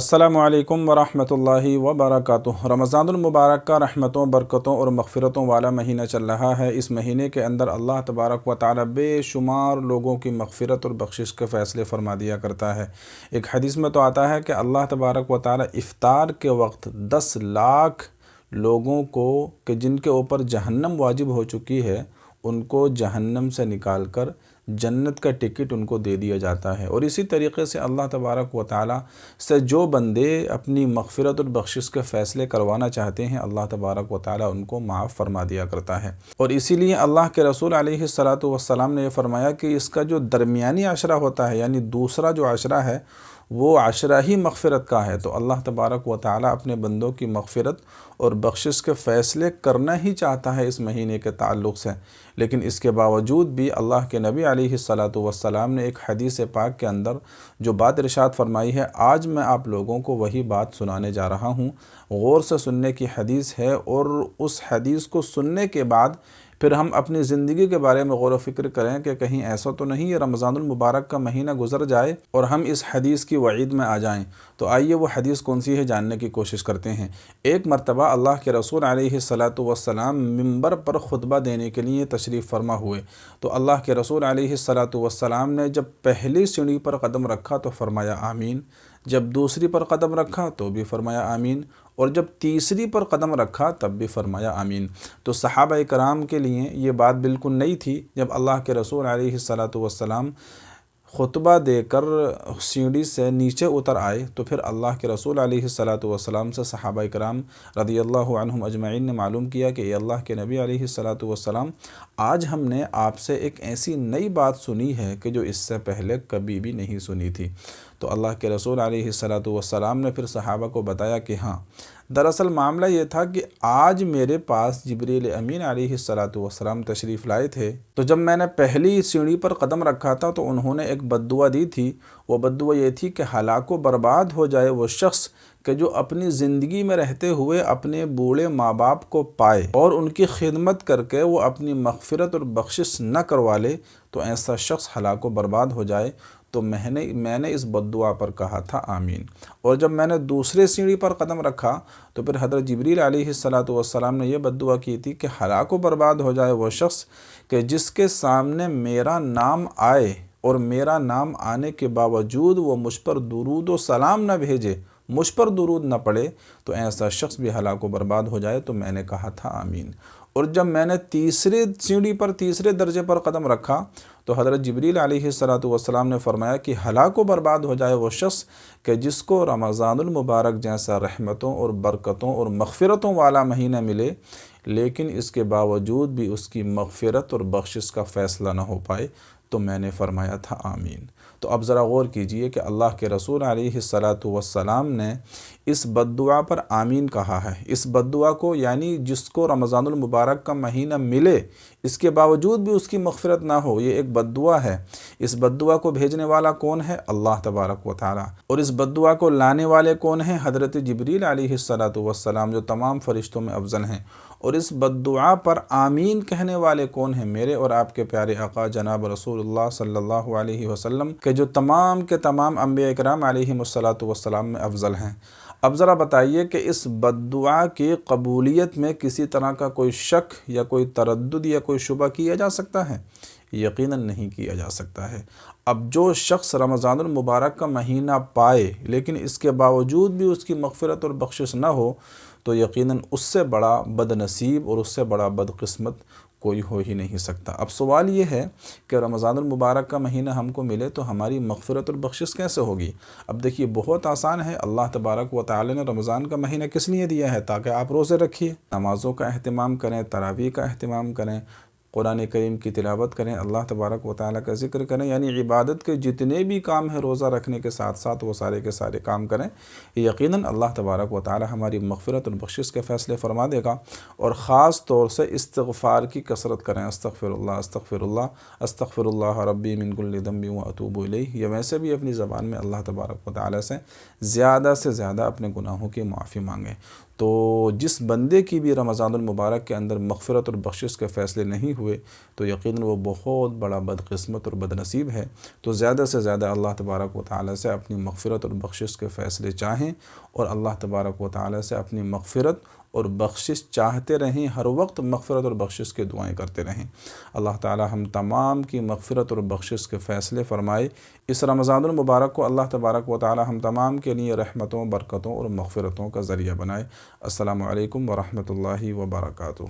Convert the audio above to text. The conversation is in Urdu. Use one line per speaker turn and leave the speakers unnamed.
السلام علیکم ورحمۃ اللہ وبرکاتہ۔ رمضان المبارک کا رحمتوں، برکتوں اور مغفرتوں والا مہینہ چل رہا ہے۔ اس مہینے کے اندر اللہ تبارک و تعالی بے شمار لوگوں کی مغفرت اور بخشش کے فیصلے فرما دیا کرتا ہے۔ ایک حدیث میں تو آتا ہے کہ اللہ تبارک و تعالی افطار کے وقت 10 لاکھ لوگوں کو کہ جن کے اوپر جہنم واجب ہو چکی ہے، ان کو جہنم سے نکال کر جنت کا ٹکٹ ان کو دے دیا جاتا ہے۔ اور اسی طریقے سے اللہ تبارک و تعالی سے جو بندے اپنی مغفرت اور بخشش کے فیصلے کروانا چاہتے ہیں، اللہ تبارک و تعالی ان کو معاف فرما دیا کرتا ہے۔ اور اسی لیے اللہ کے رسول علیہ السلام نے یہ فرمایا کہ اس کا جو درمیانی عشرہ ہوتا ہے، یعنی دوسرا جو عشرہ ہے، وہ عشرہ ہی مغفرت کا ہے۔ تو اللہ تبارک و تعالی اپنے بندوں کی مغفرت اور بخشش کے فیصلے کرنا ہی چاہتا ہے اس مہینے کے تعلق سے، لیکن اس کے باوجود بھی اللہ کے نبی علیہ السلام نے ایک حدیث پاک کے اندر جو بات ارشاد فرمائی ہے، آج میں آپ لوگوں کو وہی بات سنانے جا رہا ہوں۔ غور سے سننے کی حدیث ہے، اور اس حدیث کو سننے کے بعد پھر ہم اپنی زندگی کے بارے میں غور و فکر کریں کہ کہیں ایسا تو نہیں یہ رمضان المبارک کا مہینہ گزر جائے اور ہم اس حدیث کی وعید میں آ جائیں۔ تو آئیے وہ حدیث کون سی ہے جاننے کی کوشش کرتے ہیں۔ ایک مرتبہ اللہ کے رسول علیہ السلام ممبر پر خطبہ دینے کے لیے تشریف فرما ہوئے، تو اللہ کے رسول علیہ السلام نے جب پہلی سیڑھی پر قدم رکھا تو فرمایا آمین، جب دوسری پر قدم رکھا تو بھی فرمایا آمین، اور جب تیسری پر قدم رکھا تب بھی فرمایا آمین۔ تو صحابہ کرام کے لیے یہ بات بالکل نئی تھی۔ جب اللہ کے رسول علیہ السلام خطبہ دے کر سیڑھی سے نیچے اتر آئے، تو پھر اللہ کے رسول علیہ السلام سے صحابہ کرام رضی اللہ عنہم اجمعین نے معلوم کیا کہ اے اللہ کے نبی علیہ السلام، آج ہم نے آپ سے ایک ایسی نئی بات سنی ہے کہ جو اس سے پہلے کبھی بھی نہیں سنی تھی۔ تو اللہ کے رسول علیہ السلام نے پھر صحابہ کو بتایا کہ ہاں، دراصل معاملہ یہ تھا کہ آج میرے پاس جبریل امین علیہ السلام تشریف لائے تھے، تو جب میں نے پہلی سیڑھی پر قدم رکھا تھا تو انہوں نے ایک بد دعا دی تھی۔ وہ بد دعا یہ تھی کہ ہلاک و برباد ہو جائے وہ شخص کہ جو اپنی زندگی میں رہتے ہوئے اپنے بوڑھے ماں باپ کو پائے اور ان کی خدمت کر کے وہ اپنی مغفرت اور بخشش نہ کروا لے، تو ایسا شخص ہلاک و برباد ہو جائے۔ تو میں نے اس بد دعا پر کہا تھا آمین۔ اور جب میں نے دوسرے سیڑھی پر قدم رکھا تو پھر حضرت جبریل علیہ السلام نے یہ بد دعا کی تھی کہ ہلاک و برباد ہو جائے وہ شخص کہ جس کے سامنے میرا نام آئے اور میرا نام آنے کے باوجود وہ مجھ پر درود و سلام نہ بھیجے، مجھ پر درود نہ پڑے، تو ایسا شخص بھی ہلاک و برباد ہو جائے۔ تو میں نے کہا تھا آمین۔ اور جب میں نے تیسرے سیڑھی پر تیسرے درجے پر قدم رکھا تو حضرت جبریل علیہ السلام نے فرمایا کہ ہلاک و برباد ہو جائے وہ شخص کہ جس کو رمضان المبارک جیسا رحمتوں اور برکتوں اور مغفرتوں والا مہینہ ملے، لیکن اس کے باوجود بھی اس کی مغفرت اور بخشش کا فیصلہ نہ ہو پائے۔ تو میں نے فرمایا تھا آمین۔ تو اب ذرا غور کیجئے کہ اللہ کے رسول علیہ السلام نے اس بد دعا پر آمین کہا ہے۔ اس بد دعا کو، یعنی جس کو رمضان المبارک کا مہینہ ملے اس کے باوجود بھی اس کی مغفرت نہ ہو، یہ ایک بد دعا ہے۔ اس بد دعا کو بھیجنے والا کون ہے؟ اللہ تبارک و تعالی۔ اور اس بد دعا کو لانے والے کون ہیں؟ حضرت جبریل علیہ السلام، جو تمام فرشتوں میں افضل ہیں۔ اور اس بد دعا پر آمین کہنے والے کون ہیں؟ میرے اور آپ کے پیارے آقا جناب رسول اللہ صلی اللہ علیہ وسلم کہ جو تمام کے تمام انبیاء کرام علیہم السلام میں افضل ہیں۔ اب ذرا بتائیے کہ اس بد دعا کی قبولیت میں کسی طرح کا کوئی شک یا کوئی تردد یا کوئی شبہ کیا جا سکتا ہے؟ یقیناً نہیں کیا جا سکتا ہے۔ اب جو شخص رمضان المبارک کا مہینہ پائے لیکن اس کے باوجود بھی اس کی مغفرت اور بخشش نہ ہو، تو یقیناً اس سے بڑا بد نصیب اور اس سے بڑا بدقسمت کوئی ہو ہی نہیں سکتا۔ اب سوال یہ ہے کہ رمضان المبارک کا مہینہ ہم کو ملے تو ہماری مغفرت اور بخشش کیسے ہوگی؟ اب دیکھیے، بہت آسان ہے۔ اللہ تبارک و تعالی نے رمضان کا مہینہ کس لیے دیا ہے؟ تاکہ آپ روزے رکھیے، نمازوں کا اہتمام کریں، تراویح کا اہتمام کریں، قرآن کریم کی تلاوت کریں، اللہ تبارک و تعالیٰ کا ذکر کریں، یعنی عبادت کے جتنے بھی کام ہیں روزہ رکھنے کے ساتھ ساتھ وہ سارے کے سارے کام کریں۔ یقیناً اللہ تبارک و تعالیٰ ہماری مغفرت اور بخشش کے فیصلے فرما دے گا۔ اور خاص طور سے استغفار کی کثرت کریں۔ استغفر اللہ، استغفر اللہ، استغفر اللہ ربی من کل ذنب واتوب الیہ۔ یہ ویسے بھی اپنی زبان میں اللہ تبارک و تعالیٰ سے زیادہ اپنے گناہوں کی معافی مانگیں۔ تو جس بندے کی بھی رمضان المبارک کے اندر مغفرت اور بخشش کے فیصلے نہیں ہوئے تو یقیناً وہ بہت بڑا بدقسمت اور بدنصیب ہے۔ تو زیادہ سے زیادہ اللہ تبارک و تعالی سے اپنی مغفرت اور بخشش کے فیصلے چاہیں، اور اللہ تبارک و تعالی سے اپنی مغفرت اور بخشش چاہتے رہیں، ہر وقت مغفرت اور بخشش کے دعائیں کرتے رہیں۔ اللہ تعالی ہم تمام کی مغفرت اور بخشش کے فیصلے فرمائے۔ اس رمضان المبارک کو اللہ تبارک و تعالی ہم تمام کے لیے رحمتوں، برکتوں اور مغفرتوں کا ذریعہ بنائے۔ السلام علیکم ورحمۃ اللہ وبرکاتہ۔